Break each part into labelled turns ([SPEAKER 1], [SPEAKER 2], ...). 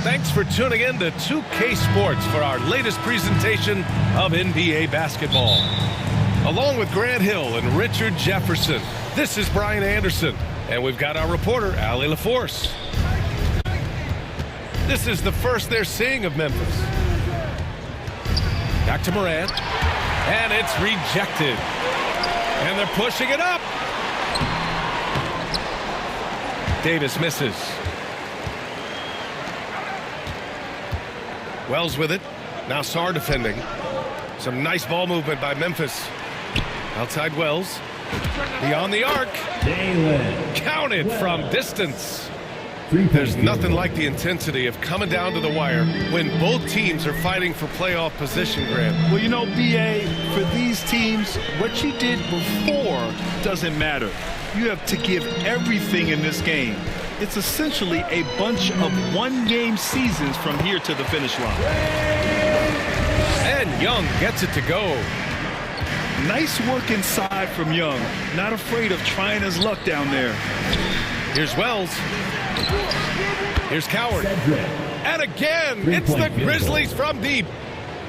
[SPEAKER 1] Thanks for tuning in to 2K Sports for our latest presentation of NBA basketball. Along with Grant Hill and Richard Jefferson, this is Brian Anderson, and we've got our reporter, Allie LaForce. This is the first they're seeing of Memphis. Back to Morant, and it's rejected. And they're pushing it up. Davis misses. Wells with it. Now Sarr defending. Some nice ball movement by Memphis. Outside Wells. Beyond the arc. Counted from distance. There's nothing like the intensity of coming down to the wire when both teams are fighting for playoff position, Grant.
[SPEAKER 2] Well, you know, B.A., for these teams, what you did before doesn't matter. You have to give everything in this game. It's essentially a bunch of one-game seasons from here to the finish line.
[SPEAKER 1] And Young gets it to go.
[SPEAKER 2] Nice work inside from Young. Not afraid of trying his luck down there.
[SPEAKER 1] Here's Wells. Here's Coward. And again, it's the Grizzlies from deep.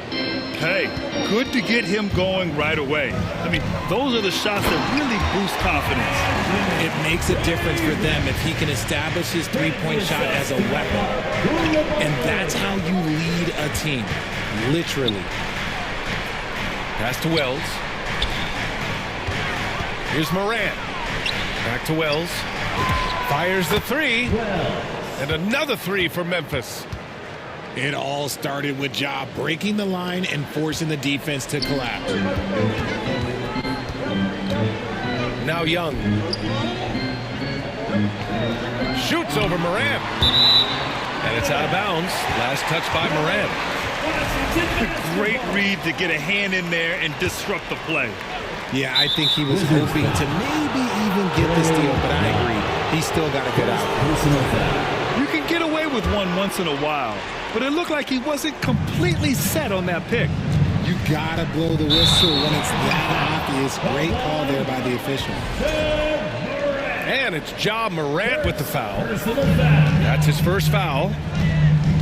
[SPEAKER 2] Hey, good to get him going right away. I mean, those are the shots that really boost confidence.
[SPEAKER 3] It makes a difference for them if he can establish his three-point shot as a weapon. And that's how you lead a team, literally.
[SPEAKER 1] Pass to Wells. Here's Morant. Back to Wells. Fires the three. And another three for Memphis.
[SPEAKER 3] It all started with Ja breaking the line and forcing the defense to collapse.
[SPEAKER 1] Now Young. Shoots over Morant. And it's out of bounds. Last touch by Morant.
[SPEAKER 2] A great read to get a hand in there and disrupt the play.
[SPEAKER 3] Yeah, I think he was hoping to maybe even get the steal, but I agree. He's still got to get out.
[SPEAKER 2] You can get away with one once in a while, but it looked like he wasn't completely set on that pick.
[SPEAKER 3] You got to blow the whistle when it's that obvious. Great call there by the official.
[SPEAKER 1] And it's Ja Morant with the foul. That's his first foul.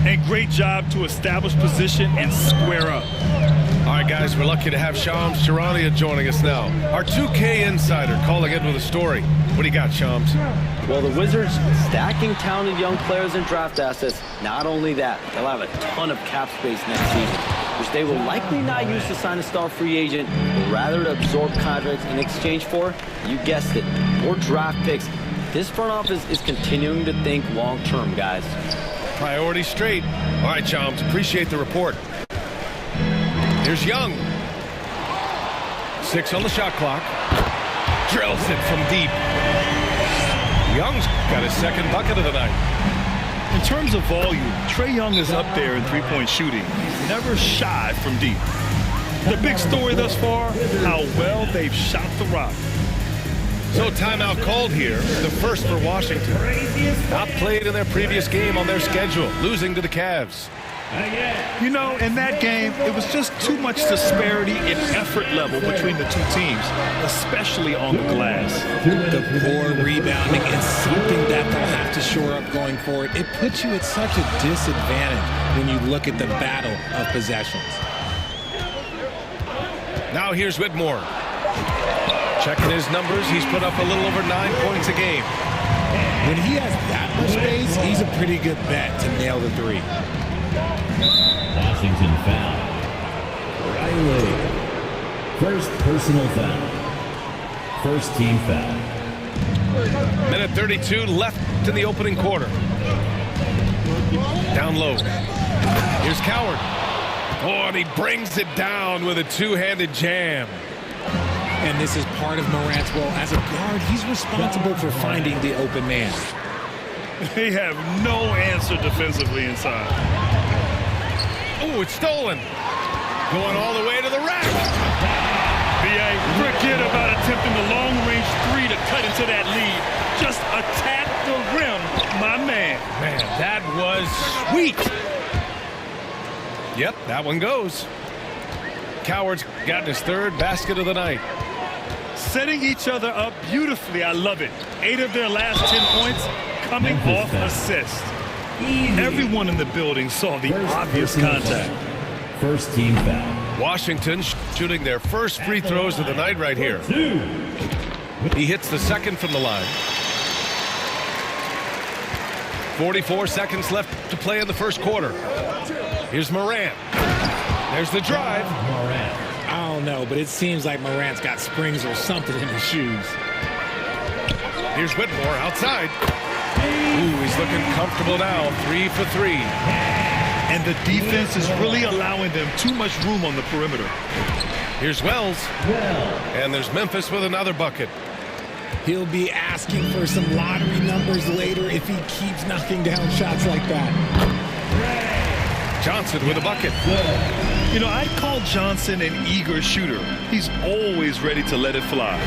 [SPEAKER 2] And great job to establish position and square up.
[SPEAKER 1] All right, guys, we're lucky to have Shams Charania joining us now. Our 2K insider calling in with a story. What do you got, Shams?
[SPEAKER 4] Well, the Wizards stacking talented young players and draft assets. Not only that, they'll have a ton of cap space next season, which they will likely not use to sign a star free agent, but rather to absorb contracts in exchange for, you guessed it, more draft picks. This front office is continuing to think long-term, guys.
[SPEAKER 1] Priority straight. All right, Shams, appreciate the report. Here's Young. 6 on the shot clock. Drills it from deep. Young's got his second bucket of the night.
[SPEAKER 2] In terms of volume, Trae Young is up there in three-point shooting. He's never shied from deep. The big story thus far, how well they've shot the rock.
[SPEAKER 1] So timeout called here, the first for Washington. Outplayed in their previous game on their schedule, losing to the Cavs.
[SPEAKER 2] You know, in that game, it was just too much disparity in effort level between the two teams, especially on the glass.
[SPEAKER 3] The poor rebounding is something that they'll have to shore up going forward. It puts you at such a disadvantage when you look at the battle of possessions.
[SPEAKER 1] Now here's Whitmore. Checking his numbers, he's put up a little over 9 points a game.
[SPEAKER 3] When he has that much space, he's a pretty good bet to nail the three.
[SPEAKER 5] Washington foul. Riley. First personal foul. First team foul.
[SPEAKER 1] Minute 32 left in the opening quarter. Down low. Here's Coward. Oh, and he brings it down with a two-handed jam.
[SPEAKER 3] And this is part of Morant's role. As a guard, he's responsible for finding the open man.
[SPEAKER 2] They have no answer defensively inside.
[SPEAKER 1] Oh, it's stolen. Going all the way to the rack.
[SPEAKER 2] B.A., forget about attempting the long-range three to cut into that lead. Just attack the rim, my man.
[SPEAKER 1] Man, that was sweet. Yep, that one goes. Coward's got his third basket of the night.
[SPEAKER 2] Setting each other up beautifully. I love it. 8 of their last 10 points coming off assists. Everyone in the building saw the obvious contact.
[SPEAKER 5] First team foul.
[SPEAKER 1] Washington shooting their first free throws of the night right here. He hits the second from the line. 44 seconds left to play in the first quarter. Here's Morant. There's the drive.
[SPEAKER 3] I don't know, but it seems like Morant's got springs or something in his shoes.
[SPEAKER 1] Here's Whitmore outside. Ooh, he's looking comfortable now. 3 for 3.
[SPEAKER 2] And the defense is really allowing them too much room on the perimeter.
[SPEAKER 1] Here's Wells. And there's Memphis with another bucket.
[SPEAKER 3] He'll be asking for some lottery numbers later if he keeps knocking down shots like that.
[SPEAKER 1] Johnson with a bucket.
[SPEAKER 2] You know, I'd call Johnson an eager shooter. He's always ready to let it fly.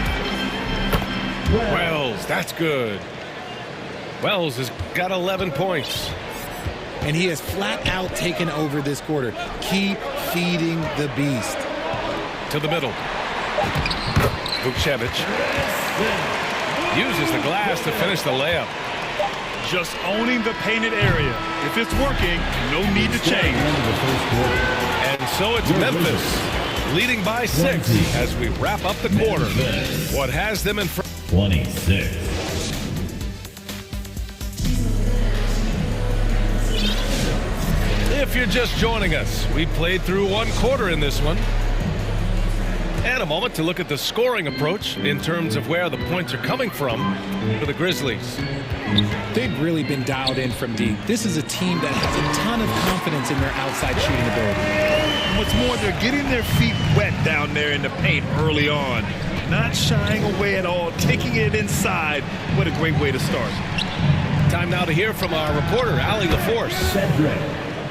[SPEAKER 1] Wells, that's good. Wells has got 11 points.
[SPEAKER 3] And he has flat out taken over this quarter. Keep feeding the beast.
[SPEAKER 1] To the middle. Vukcevic uses the glass to finish the layup.
[SPEAKER 2] Just owning the painted area. If it's working, no need to change.
[SPEAKER 1] And so it's Memphis leading by 6 as we wrap up the quarter. What has them in front?
[SPEAKER 5] 26.
[SPEAKER 1] If you're just joining us, we played through one quarter in this one. And a moment to look at the scoring approach in terms of where the points are coming from for the Grizzlies.
[SPEAKER 3] They've really been dialed in from deep. This is a team that has a ton of confidence in their outside shooting ability.
[SPEAKER 2] What's more, they're getting their feet wet down there in the paint early on. Not shying away at all, taking it inside. What a great way to start.
[SPEAKER 1] Time now to hear from our reporter, Allie LaForce.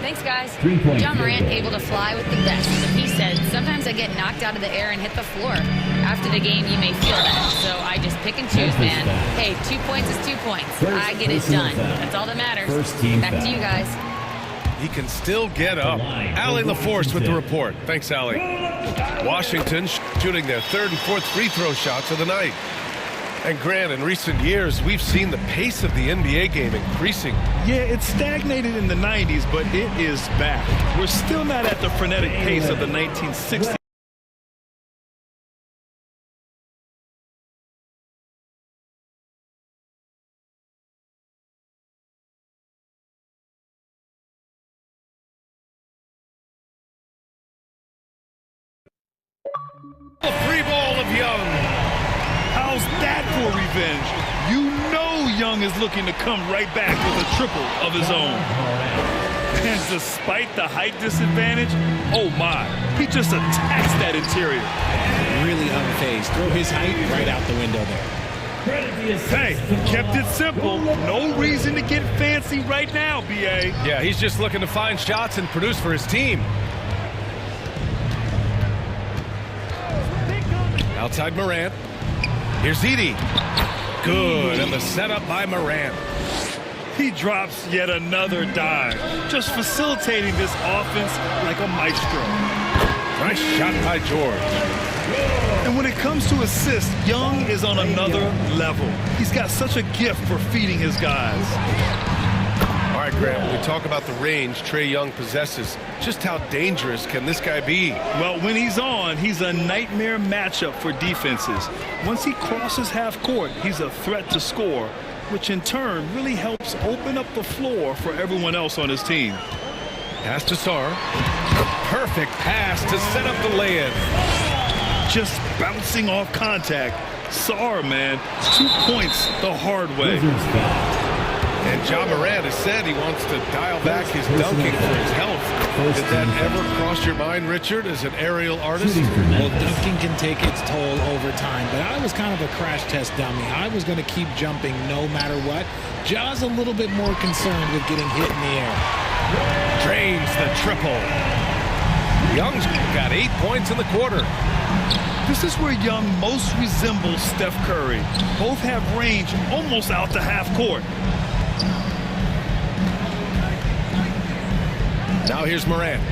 [SPEAKER 6] Thanks, guys. Ja Morant able to fly with the best. But he said, sometimes I get knocked out of the air and hit the floor. After the game, you may feel that. So I just pick and choose, man. Hey, 2 points is 2 points. I get it done. That's all that matters. Back to you guys.
[SPEAKER 1] He can still get up. Allie LaForce with the report. Thanks, Allie. Washington shooting their third and fourth free throw shots of the night. And Grant, in recent years, we've seen the pace of the NBA game increasing.
[SPEAKER 2] Yeah, it stagnated in the 90s, but it is back. We're still not at the frenetic pace of the 1960s.
[SPEAKER 1] A free ball of Young.
[SPEAKER 2] How's that for revenge? You know Young is looking to come right back with a triple of his own. And despite the height disadvantage, oh my, he just attacks that interior.
[SPEAKER 3] Really unfazed. Throw his height right out the window there.
[SPEAKER 2] Hey, kept it simple. No reason to get fancy right now, B.A.
[SPEAKER 1] Yeah, he's just looking to find shots and produce for his team. Outside Morant. Here's Edey. Good, and the setup by Morant.
[SPEAKER 2] He drops yet another dime, just facilitating this offense like a maestro.
[SPEAKER 1] Nice shot by George.
[SPEAKER 2] And when it comes to assists, Young is on another level. He's got such a gift for feeding his guys.
[SPEAKER 1] All right, Grant, when we talk about the range Trae Young possesses, just how dangerous can this guy be?
[SPEAKER 2] Well, when he's on, he's a nightmare matchup for defenses. Once he crosses half court, he's a threat to score, which in turn really helps open up the floor for everyone else on his team.
[SPEAKER 1] Pass to Sarr. Perfect pass to set up the lay-in.
[SPEAKER 2] Just bouncing off contact. Sarr, man, 2 points the hard way.
[SPEAKER 1] And Ja Morant has said he wants to dial back his dunking for his health. Did that ever cross your mind, Richard, as an aerial artist?
[SPEAKER 3] Well, dunking can take its toll over time, but I was kind of a crash test dummy. I was going to keep jumping no matter what. Ja's a little bit more concerned with getting hit in the air.
[SPEAKER 1] Drains the triple. Young's got 8 points in the quarter.
[SPEAKER 2] This is where Young most resembles Steph Curry. Both have range almost out to half court.
[SPEAKER 1] Now here's Morant.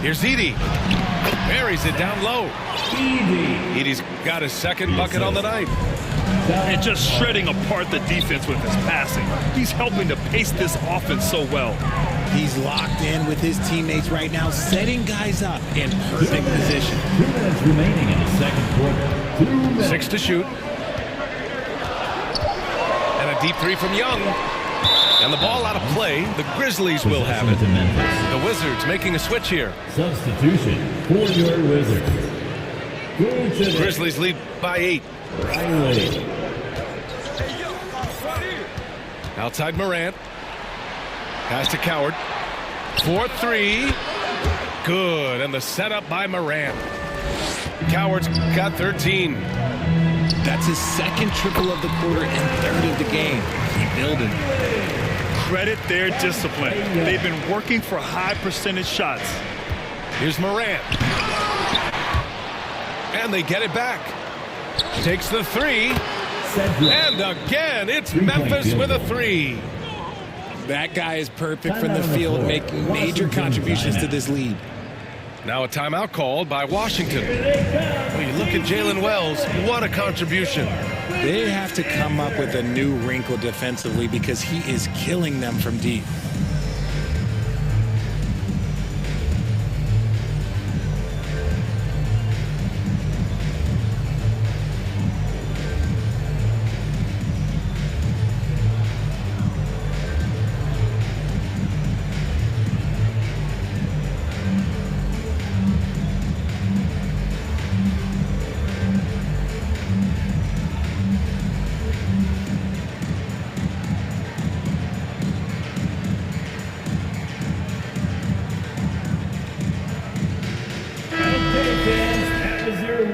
[SPEAKER 1] Here's Edey. Buries it down low. Edey's got his second bucket on the night.
[SPEAKER 2] And just shredding apart the defense with his passing. He's helping to pace this offense so well.
[SPEAKER 3] He's locked in with his teammates right now, setting guys up in perfect position.
[SPEAKER 5] 2 minutes remaining in the second quarter. 2 minutes.
[SPEAKER 1] 6 to shoot. And a deep three from Young. And the ball out of play. The Grizzlies will have it. The Wizards making a switch here.
[SPEAKER 5] Substitution for your Wizards.
[SPEAKER 1] Grizzlies lead by 8.
[SPEAKER 5] Riley.
[SPEAKER 1] Outside Morant. Pass to Coward. 4-3. Good. And the setup by Morant. Coward's got 13.
[SPEAKER 3] That's his second triple of the quarter and third of the game. Keep building.
[SPEAKER 2] Credit their discipline. They've been working for high percentage shots.
[SPEAKER 1] Here's Morant. And they get it back. Takes the three. And again, it's Memphis with a three.
[SPEAKER 3] That guy is perfect from the field, making major contributions to this lead.
[SPEAKER 1] Now a timeout called by Washington. Well, you look at Jalen Wells, what a contribution.
[SPEAKER 3] They have to come up with a new wrinkle defensively because he is killing them from deep.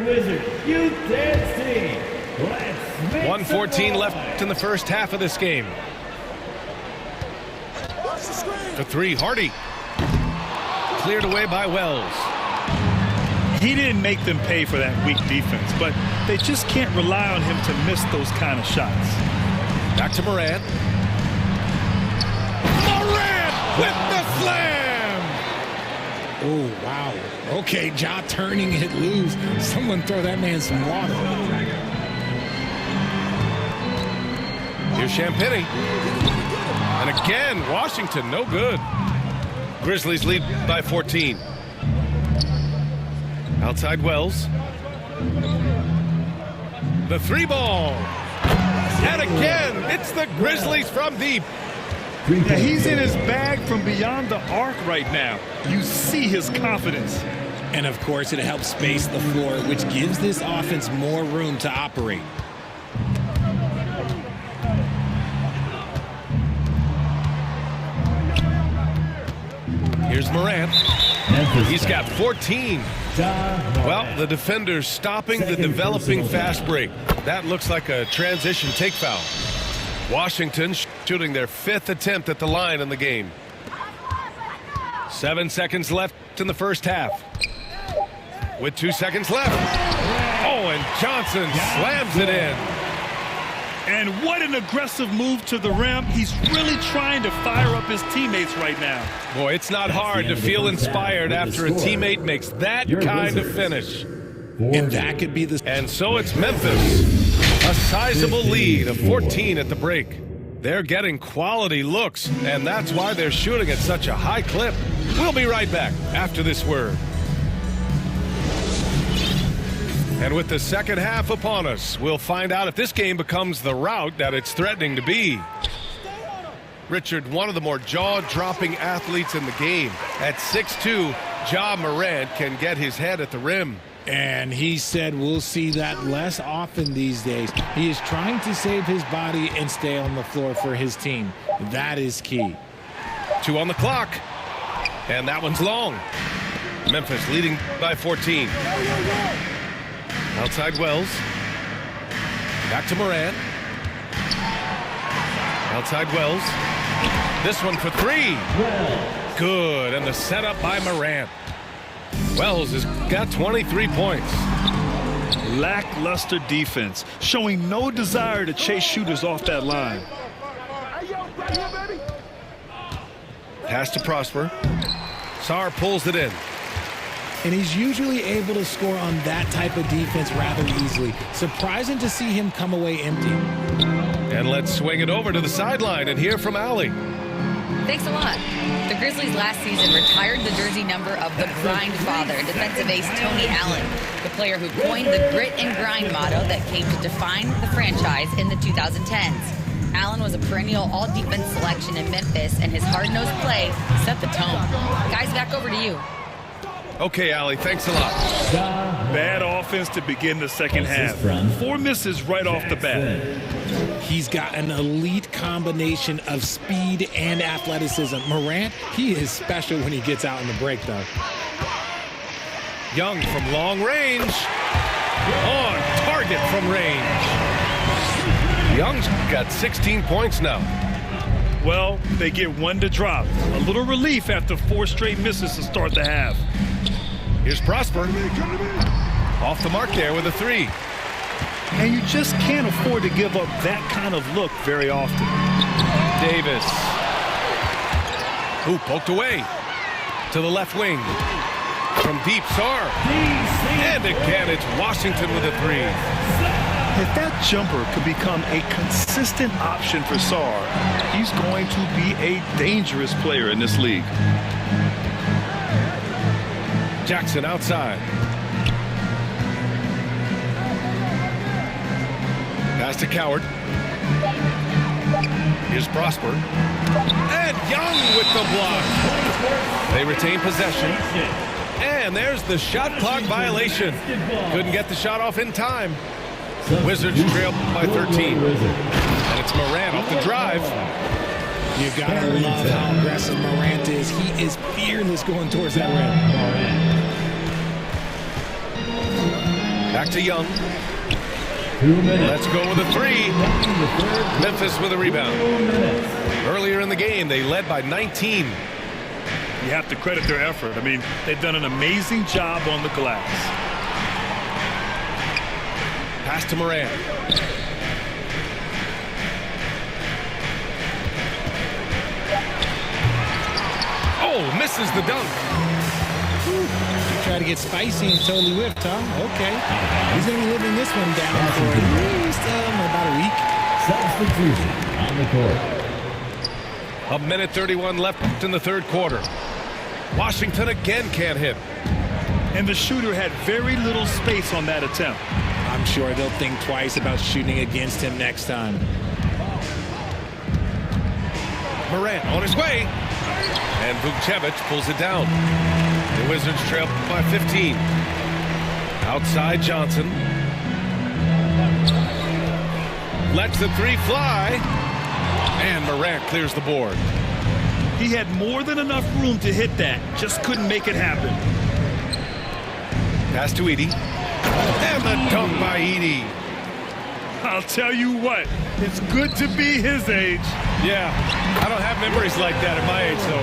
[SPEAKER 5] Wizards Youth Dance Team. Let's make
[SPEAKER 1] 1:14 left in the first half of this game. For three, Hardy. Cleared away by Wells.
[SPEAKER 2] He didn't make them pay for that weak defense, but they just can't rely on him to miss those kind of shots.
[SPEAKER 1] Back to Morant. Morant with the slam!
[SPEAKER 3] Oh, wow. Okay, Ja turning it loose. Someone throw that man some water.
[SPEAKER 1] Here's Champagny. And again, Washington, no good. Grizzlies lead by 14. Outside Wells. The three ball. And again, it's the Grizzlies from deep.
[SPEAKER 2] Yeah, he's in his bag from beyond the arc right now. You see his confidence.
[SPEAKER 3] And of course, it helps space the floor, which gives this offense more room to operate.
[SPEAKER 1] Here's Morant. He's got 14. Well, the defender's stopping the developing fast break. That looks like a transition take foul. Washington shooting their 5th attempt at the line in the game. 7 seconds left in the first half. With 2 seconds left. Oh, and Johnson slams it in.
[SPEAKER 2] And what an aggressive move to the rim. He's really trying to fire up his teammates right now.
[SPEAKER 1] Boy, it's not hard to feel inspired after a teammate makes that kind of finish.
[SPEAKER 3] And that could be the...
[SPEAKER 1] And so it's Memphis. A sizable lead of 14 at the break. They're getting quality looks, and that's why they're shooting at such a high clip. We'll be right back after this word. And with the second half upon us, we'll find out if this game becomes the rout that it's threatening to be. Richard, one of the more jaw-dropping athletes in the game. At 6'2", Ja Morant can get his head at the rim.
[SPEAKER 3] And he said we'll see that less often these days. He is trying to save his body and stay on the floor for his team. That is key.
[SPEAKER 1] 2 on the clock. And that one's long. Memphis leading by 14. Outside Wells. Back to Morant. Outside Wells. This one for three. Good. And the setup by Morant. Wells has got 23 points.
[SPEAKER 2] Lackluster defense, showing no desire to chase shooters off that line.
[SPEAKER 1] Pass to Prosper. Sarr pulls it in.
[SPEAKER 3] and he's usually able to score on that type of defense rather easily. Surprising to see him come away empty.
[SPEAKER 1] And let's swing it over to the sideline and hear from Allie.
[SPEAKER 6] Thanks a lot. The Grizzlies last season retired the jersey number of the grind father, defensive ace Tony Allen, the player who coined the grit and grind motto that came to define the franchise in the 2010s. Allen was a perennial all-defense selection in Memphis, and his hard-nosed play set the tone. Guys, back over to you.
[SPEAKER 1] Okay, Allie, thanks a lot.
[SPEAKER 2] Bad offense to begin the second half. 4 misses right off the bat.
[SPEAKER 3] He's got an elite combination of speed and athleticism. Morant, he is special when he gets out in the break, though.
[SPEAKER 1] Young from long range. On target from range. Young's got 16 points now.
[SPEAKER 2] Well, they get 1 to drop. A little relief after 4 straight misses to start the half.
[SPEAKER 1] Here's Prosper. Off the mark there with a 3.
[SPEAKER 2] And you just can't afford to give up that kind of look very often.
[SPEAKER 1] Davis. Who poked away to the left wing. From deep, Sarr. And again, it's Washington with a 3.
[SPEAKER 2] If that jumper could become a consistent option for Sarr, he's going to be a dangerous player in this league.
[SPEAKER 1] Jackson outside. Pass to Coward. Here's Prosper. And Young with the block. They retain possession. And there's the shot clock violation. Couldn't get the shot off in time. Wizards trail by 13. And it's Morant off the drive.
[SPEAKER 3] You gotta love how aggressive Morant is. He is fearless going towards that rim.
[SPEAKER 1] Back to Young. Let's go with a 3. Memphis with a rebound. Earlier in the game, they led by 19.
[SPEAKER 2] You have to credit their effort. I mean, they've done an amazing job on the glass.
[SPEAKER 1] Pass to Morant. Oh, misses the dunk.
[SPEAKER 3] Try to get spicy and totally whipped, huh? Okay. He's going to be living this one down for at least about a week.
[SPEAKER 5] Substitution on the court.
[SPEAKER 1] A minute 31 left in the third quarter. Washington again can't hit.
[SPEAKER 2] And the shooter had very little space on that attempt.
[SPEAKER 3] I'm sure they'll think twice about shooting against him next time.
[SPEAKER 1] Morant on his way. And Vukcevic pulls it down. The Wizards trail by 15. Outside Johnson. Lets the 3 fly. And Morant clears the board.
[SPEAKER 2] He had more than enough room to hit that. Just couldn't make it happen.
[SPEAKER 1] Pass to Edey. And the dunk by Edey.
[SPEAKER 2] I'll tell you what, it's good to be his age.
[SPEAKER 1] Yeah, I don't have memories like that at my age, so.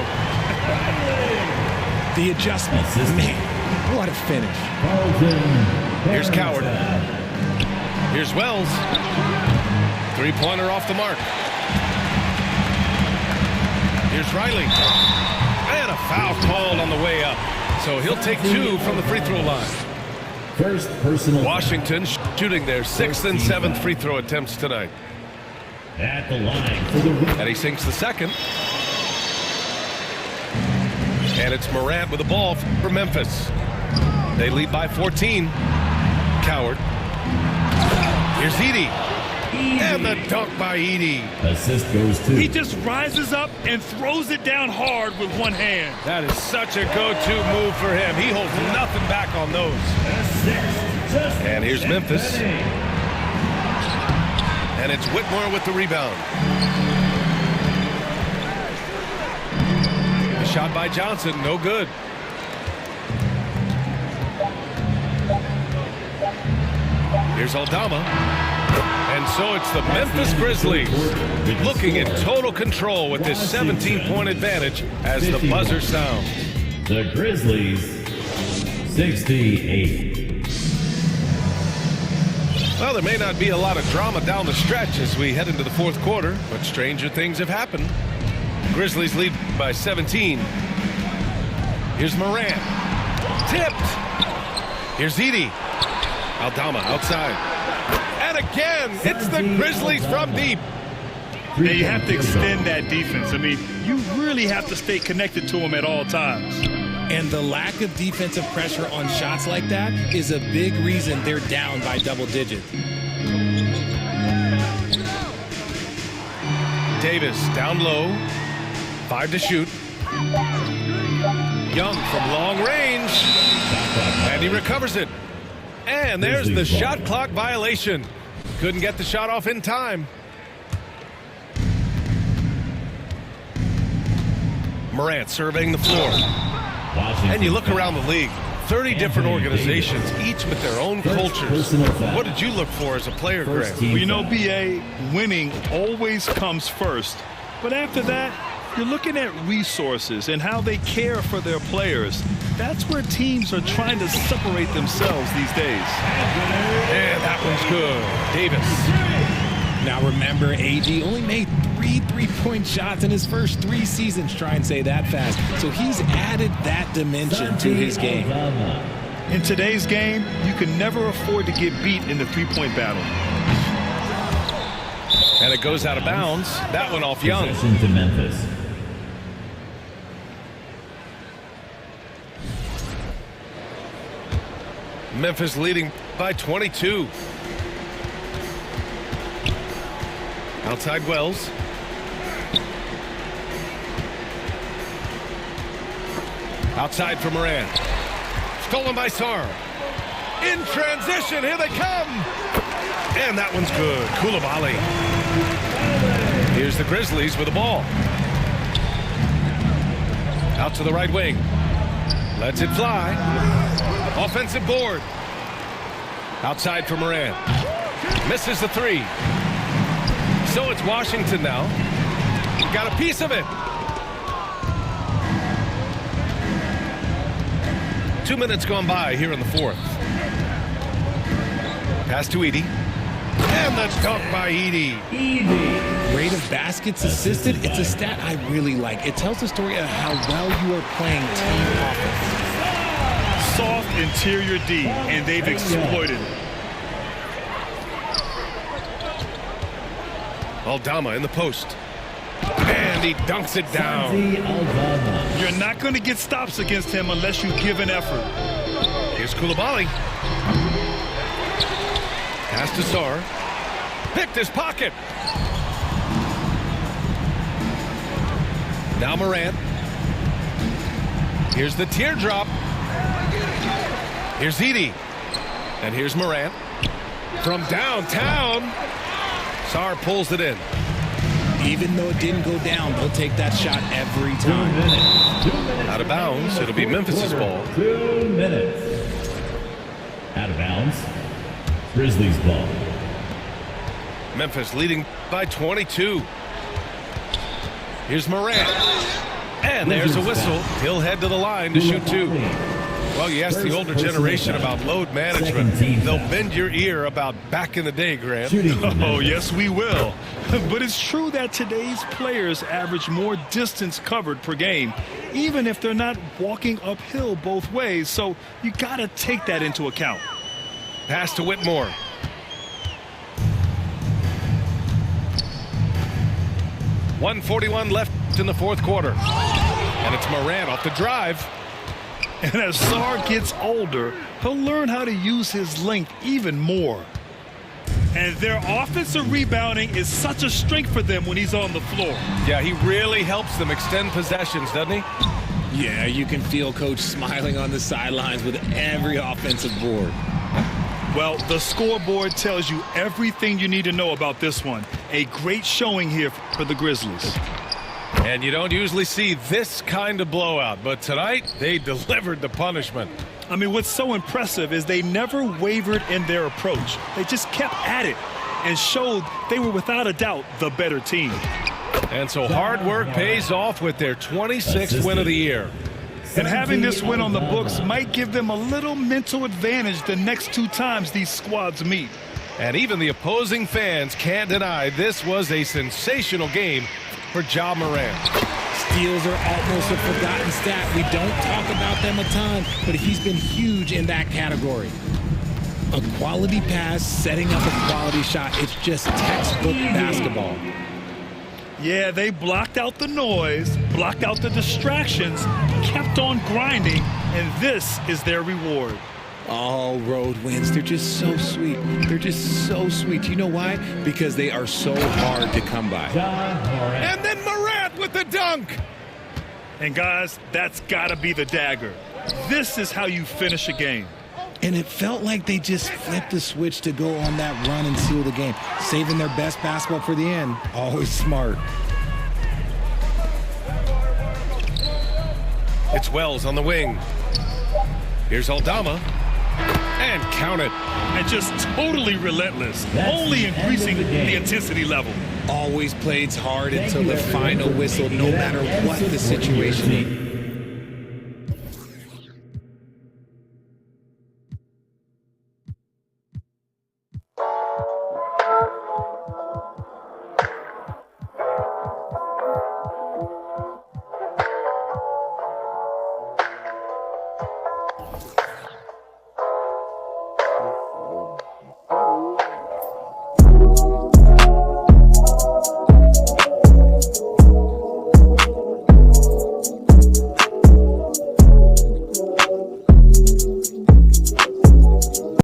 [SPEAKER 3] The adjustment, man, what a finish.
[SPEAKER 1] Here's Coward. Here's Wells. 3-pointer off the mark. Here's Riley. And a foul called on the way up. So he'll take 2 from the free throw line.
[SPEAKER 5] First personal.
[SPEAKER 1] Washington shooting their 6th and 7th free throw attempts tonight.
[SPEAKER 5] At the line for the win.
[SPEAKER 1] And he sinks the second. And it's Morant with the ball for Memphis. They lead by 14. Coward. Here's Edey. And the dunk by Edey.
[SPEAKER 5] Assist goes to.
[SPEAKER 2] He just rises up and throws it down hard with one hand.
[SPEAKER 1] That is such a go-to move for him. He holds nothing back on those. And here's Memphis. And it's Whitmore with the rebound. The shot by Johnson, no good. Here's Aldama. And so it's the Memphis Grizzlies looking in total control with this 17-point advantage as the buzzer sounds.
[SPEAKER 5] The Grizzlies, 68.
[SPEAKER 1] Well, there may not be a lot of drama down the stretch as we head into the fourth quarter, but stranger things have happened. Grizzlies lead by 17. Here's Morant. tipped. Here's Edie. Aldama outside. And again, it's the Grizzlies from deep.
[SPEAKER 2] Now you have to extend that defense. I mean, you really have to stay connected to them at all times.
[SPEAKER 3] And the lack of defensive pressure on shots like that is a big reason they're down by double digits.
[SPEAKER 1] Davis down low. 5 to shoot. Young from long range. And he recovers it. And there's the shot clock violation. Couldn't get the shot off in time. Morant surveying the floor. And you look around the league, 30 different organizations, each with their own cultures. What did you look for as a player, Greg?
[SPEAKER 2] Well, you know, B.A., winning always comes first. But after that, you're looking at resources and how they care for their players. That's where teams are trying to separate themselves these days.
[SPEAKER 1] And that one's good. Davis.
[SPEAKER 3] Now remember, AG only made 3 3-point shots in his first 3 seasons. Try and say that fast. So he's added that dimension to his game.
[SPEAKER 2] In today's game, you can never afford to get beat in the three-point battle.
[SPEAKER 1] And it goes out of bounds. That one off Young.
[SPEAKER 5] To Memphis.
[SPEAKER 1] Memphis leading by 22. Outside Wells. Outside for Morant. Stolen by Sarr. In transition, here they come. And that one's good. Koulibaly. Here's the Grizzlies with the ball. Out to the right wing. Lets it fly. Offensive board. Outside for Morant. Misses the 3. So it's Washington now. Got a piece of it. 2 minutes gone by here in the 4th. Pass to Edie. And the dunk by Edie.
[SPEAKER 3] Rate of baskets assisted, it's a stat I really like. It tells the story of how well you are playing team offense.
[SPEAKER 2] Soft interior D, and they've exploited it.
[SPEAKER 1] Aldama in the post. And he dunks it down.
[SPEAKER 2] You're not going to get stops against him unless you give an effort.
[SPEAKER 1] Here's Koulibaly. Pass to Sarr. Picked his pocket. Now Morant. Here's the teardrop. Here's Edie. And here's Morant. From downtown. Sarr pulls it in.
[SPEAKER 3] Even though it didn't go down, they'll take that shot every time.
[SPEAKER 1] Out of bounds. It'll be Memphis's ball.
[SPEAKER 5] 2 minutes. Out of bounds. Grizzlies ball.
[SPEAKER 1] Memphis leading by 22. Here's Morant. And there's a whistle. He'll head to the line to shoot 2. Well, you ask the older generation about load management. They'll bend your ear about back in the day, Grant.
[SPEAKER 2] Oh, yes, we will. But it's true that today's players average more distance covered per game, even if they're not walking uphill both ways. So you got to take that into account.
[SPEAKER 1] Pass to Whitmore. .141 left in the 4th quarter. And it's Morant off the drive.
[SPEAKER 2] And as Sarr gets older, he'll learn how to use his length even more. And their offensive rebounding is such a strength for them when he's on the floor.
[SPEAKER 1] Yeah, he really helps them extend possessions, doesn't he?
[SPEAKER 3] Yeah, you can feel Coach smiling on the sidelines with every offensive board.
[SPEAKER 2] Well, the scoreboard tells you everything you need to know about this one. A great showing here for the Grizzlies.
[SPEAKER 1] And you don't usually see this kind of blowout, but tonight they delivered the punishment.
[SPEAKER 2] I mean, what's so impressive is they never wavered in their approach. They just kept at it and showed they were without a doubt the better team.
[SPEAKER 1] And so hard work pays off with their 26th win of the year.
[SPEAKER 2] And having this win on the books might give them a little mental advantage the next 2 times these squads meet.
[SPEAKER 1] And even the opposing fans can't deny this was a sensational game for Ja Morant.
[SPEAKER 3] Steals are almost a forgotten stat. We don't talk about them a ton, but he's been huge in that category. A quality pass, setting up a quality shot. It's just textbook basketball.
[SPEAKER 2] Yeah, they blocked out the noise, blocked out the distractions, kept on grinding, and this is their reward.
[SPEAKER 3] All road wins, they're just so sweet. They're just so sweet. You know why? Because they are so hard to come by.
[SPEAKER 1] And then Morant with the dunk.
[SPEAKER 2] And guys, that's gotta be the dagger. This is how you finish a game.
[SPEAKER 3] And it felt like they just flipped the switch to go on that run and seal the game, saving their best basketball for the end. Always smart.
[SPEAKER 1] It's Wells on the wing. Here's Aldama. And count it.
[SPEAKER 2] And just totally relentless, only increasing the intensity level.
[SPEAKER 3] Always plays hard until the final whistle, no matter what the situation.